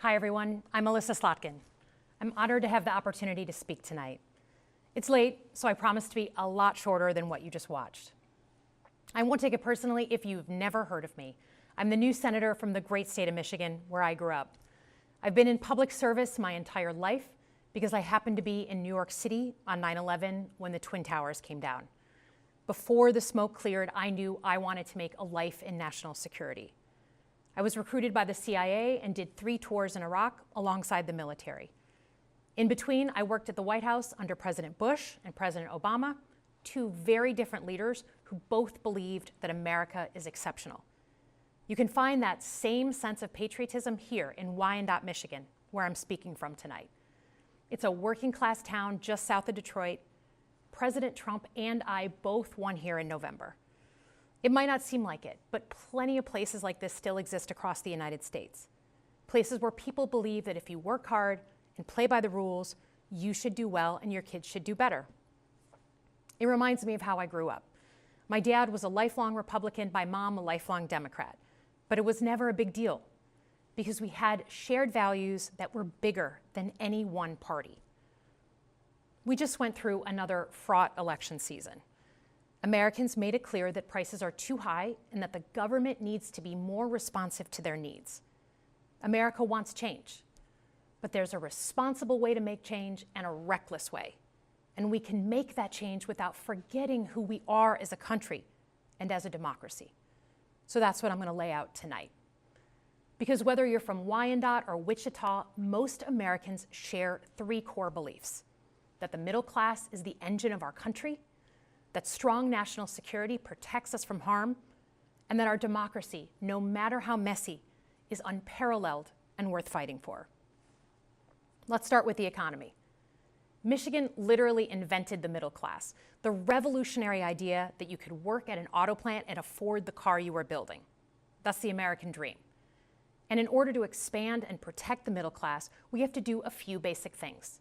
Hi everyone, I'm Melissa Slotkin. I'm honored to have the opportunity to speak tonight. It's late, so I promise to be a lot shorter than what you just watched. I won't take it personally if you've never heard of me. I'm the new senator from the great state of Michigan, where I grew up. I've been in public service my entire life because I happened to be in New York City on 9/11 when the Twin Towers came down. Before the smoke cleared, I knew I wanted to make a life in national security. I was recruited by the CIA and did 3 tours in Iraq alongside the military. In between, I worked at the White House under President Bush and President Obama, 2 very different leaders who both believed that America is exceptional. You can find that same sense of patriotism here in Wyandotte, Michigan, where I'm speaking from tonight. It's a working class town just south of Detroit. President Trump and I both won here in November. It might not seem like it, but plenty of places like this still exist across the United States. Places where people believe that if you work hard and play by the rules, you should do well and your kids should do better. It reminds me of how I grew up. My dad was a lifelong Republican, my mom a lifelong Democrat, but it was never a big deal because we had shared values that were bigger than any one party. We just went through another fraught election season. Americans made it clear that prices are too high and that the government needs to be more responsive to their needs. America wants change, but there's a responsible way to make change and a reckless way. And we can make that change without forgetting who we are as a country and as a democracy. So that's what I'm going to lay out tonight. Because whether you're from Wyandotte or Wichita, most Americans share 3 core beliefs: that the middle class is the engine of our country, that strong national security protects us from harm, and that our democracy, no matter how messy, is unparalleled and worth fighting for. Let's start with the economy. Michigan literally invented the middle class, the revolutionary idea that you could work at an auto plant and afford the car you were building. That's the American dream. And in order to expand and protect the middle class, we have to do a few basic things.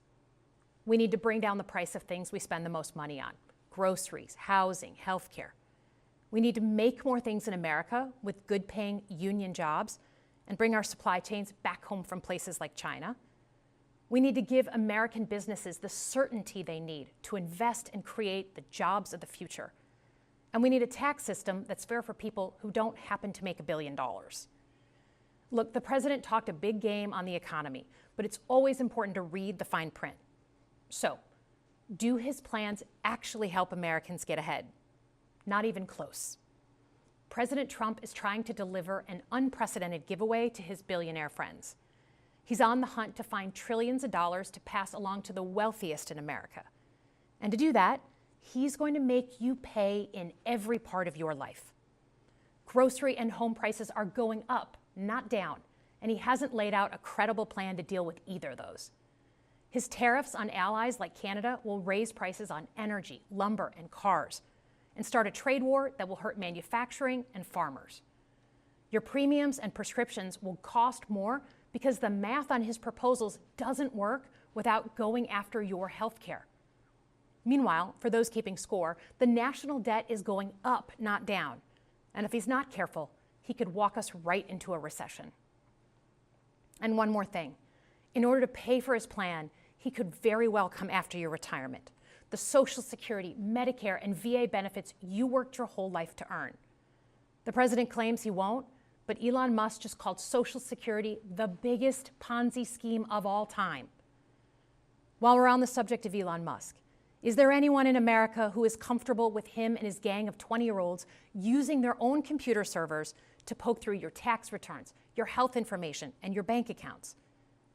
We need to bring down the price of things we spend the most money on: groceries, housing, healthcare. We need to make more things in America with good-paying union jobs and bring our supply chains back home from places like China. We need to give American businesses the certainty they need to invest and create the jobs of the future. And we need a tax system that's fair for people who don't happen to make $1 billion. Look, the president talked a big game on the economy, but it's always important to read the fine print. So, do his plans actually help Americans get ahead? Not even close. President Trump is trying to deliver an unprecedented giveaway to his billionaire friends. He's on the hunt to find trillions of dollars to pass along to the wealthiest in America. And to do that, he's going to make you pay in every part of your life. Grocery and home prices are going up, not down, and he hasn't laid out a credible plan to deal with either of those. His tariffs on allies like Canada will raise prices on energy, lumber, and cars, and start a trade war that will hurt manufacturing and farmers. Your premiums and prescriptions will cost more because the math on his proposals doesn't work without going after your health care. Meanwhile, for those keeping score, the national debt is going up, not down. And if he's not careful, he could walk us right into a recession. And one more thing. In order to pay for his plan, he could very well come after your retirement, the Social Security, Medicare, and VA benefits you worked your whole life to earn. The president claims he won't, but Elon Musk just called Social Security the biggest Ponzi scheme of all time. While we're on the subject of Elon Musk, is there anyone in America who is comfortable with him and his gang of 20-year-olds using their own computer servers to poke through your tax returns, your health information, and your bank accounts?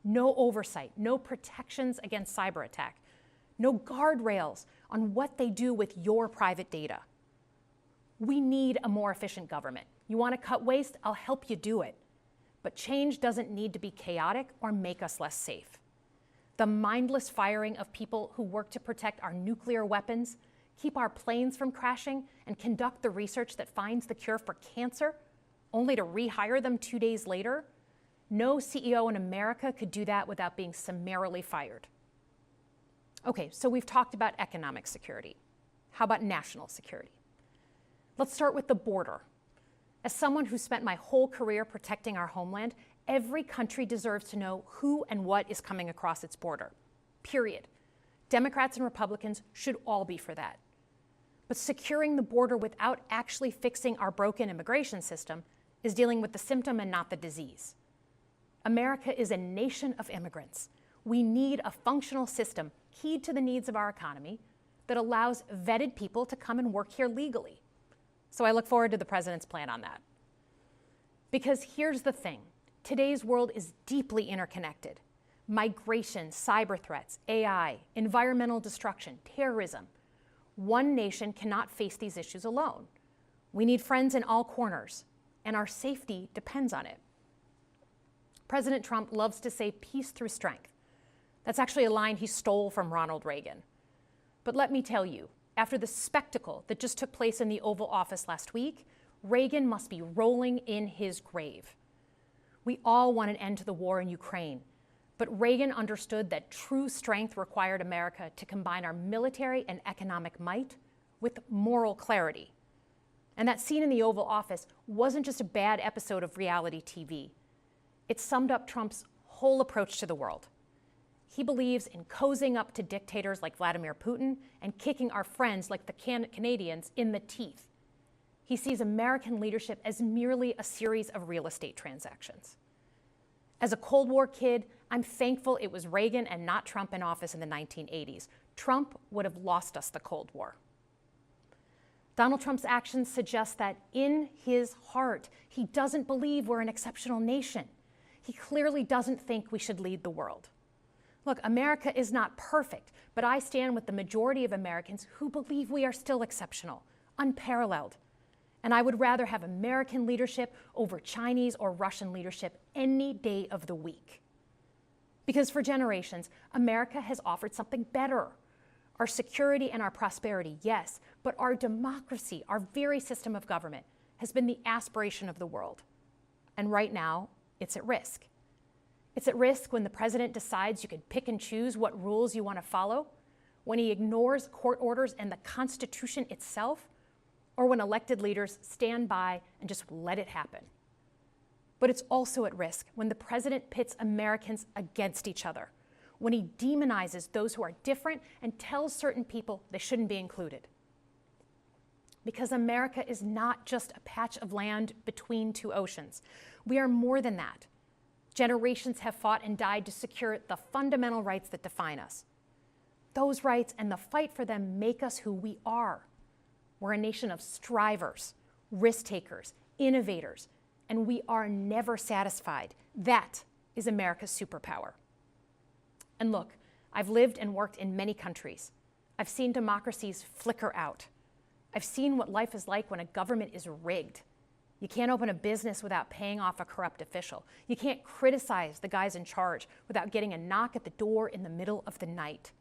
No oversight, no protections against cyber attack, no guardrails on what they do with your private data. We need a more efficient government. You want to cut waste? I'll help you do it. But change doesn't need to be chaotic or make us less safe. The mindless firing of people who work to protect our nuclear weapons, keep our planes from crashing, and conduct the research that finds the cure for cancer, only to rehire them 2 days later, no CEO in America could do that without being summarily fired. Okay, so we've talked about economic security. How about national security? Let's start with the border. As someone who spent my whole career protecting our homeland, every country deserves to know who and what is coming across its border. Period. Democrats and Republicans should all be for that. But securing the border without actually fixing our broken immigration system is dealing with the symptom and not the disease. America is a nation of immigrants. We need a functional system keyed to the needs of our economy that allows vetted people to come and work here legally. So I look forward to the president's plan on that. Because here's the thing, today's world is deeply interconnected. Migration, cyber threats, AI, environmental destruction, terrorism. One nation cannot face these issues alone. We need friends in all corners, and our safety depends on it. President Trump loves to say peace through strength. That's actually a line he stole from Ronald Reagan. But let me tell you, after the spectacle that just took place in the Oval Office last week, Reagan must be rolling in his grave. We all want an end to the war in Ukraine, but Reagan understood that true strength required America to combine our military and economic might with moral clarity. And that scene in the Oval Office wasn't just a bad episode of reality TV. It summed up Trump's whole approach to the world. He believes in cozying up to dictators like Vladimir Putin and kicking our friends like the Canadians in the teeth. He sees American leadership as merely a series of real estate transactions. As a Cold War kid, I'm thankful it was Reagan and not Trump in office in the 1980s. Trump would have lost us the Cold War. Donald Trump's actions suggest that in his heart, he doesn't believe we're an exceptional nation. He clearly doesn't think we should lead the world. Look, America is not perfect, but I stand with the majority of Americans who believe we are still exceptional, unparalleled. And I would rather have American leadership over Chinese or Russian leadership any day of the week. Because for generations, America has offered something better. Our security and our prosperity, yes, but our democracy, our very system of government, has been the aspiration of the world. And right now, it's at risk. It's at risk when the president decides you can pick and choose what rules you want to follow, when he ignores court orders and the Constitution itself, or when elected leaders stand by and just let it happen. But it's also at risk when the president pits Americans against each other, when he demonizes those who are different and tells certain people they shouldn't be included. Because America is not just a patch of land between two oceans. We are more than that. Generations have fought and died to secure the fundamental rights that define us. Those rights and the fight for them make us who we are. We're a nation of strivers, risk takers, innovators, and we are never satisfied. That is America's superpower. And look, I've lived and worked in many countries. I've seen democracies flicker out. I've seen what life is like when a government is rigged. You can't open a business without paying off a corrupt official. You can't criticize the guys in charge without getting a knock at the door in the middle of the night.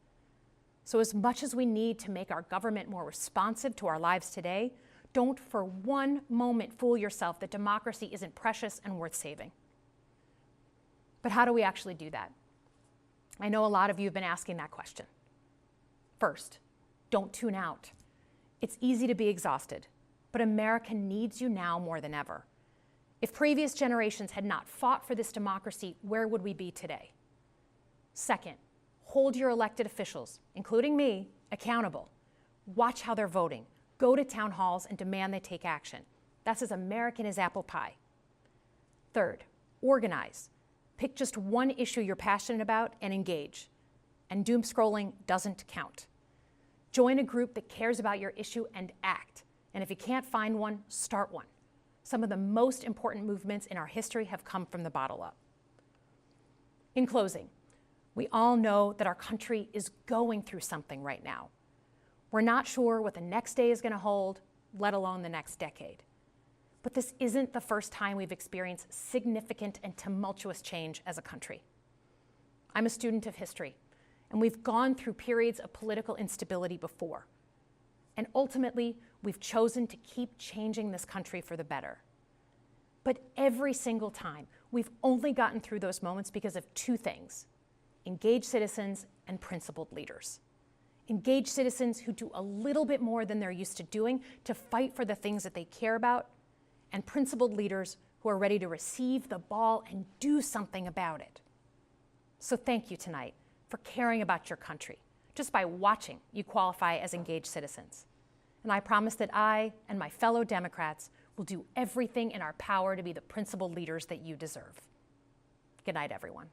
So as much as we need to make our government more responsive to our lives today, don't for one moment fool yourself that democracy isn't precious and worth saving. But how do we actually do that? I know a lot of you have been asking that question. First, don't tune out. It's easy to be exhausted, but America needs you now more than ever. If previous generations had not fought for this democracy, where would we be today? Second, hold your elected officials, including me, accountable. Watch how they're voting. Go to town halls and demand they take action. That's as American as apple pie. Third, organize. Pick just one issue you're passionate about and engage. And doom scrolling doesn't count. Join a group that cares about your issue and act. And if you can't find one, start one. Some of the most important movements in our history have come from the bottom up. In closing, we all know that our country is going through something right now. We're not sure what the next day is going to hold, let alone the next decade. But this isn't the first time we've experienced significant and tumultuous change as a country. I'm a student of history, and we've gone through periods of political instability before. And ultimately, we've chosen to keep changing this country for the better. But every single time, we've only gotten through those moments because of two things: engaged citizens and principled leaders. Engaged citizens who do a little bit more than they're used to doing to fight for the things that they care about, and principled leaders who are ready to receive the ball and do something about it. So thank you tonight for caring about your country. Just by watching, you qualify as engaged citizens. And I promise that I and my fellow Democrats will do everything in our power to be the principled leaders that you deserve. Good night, everyone.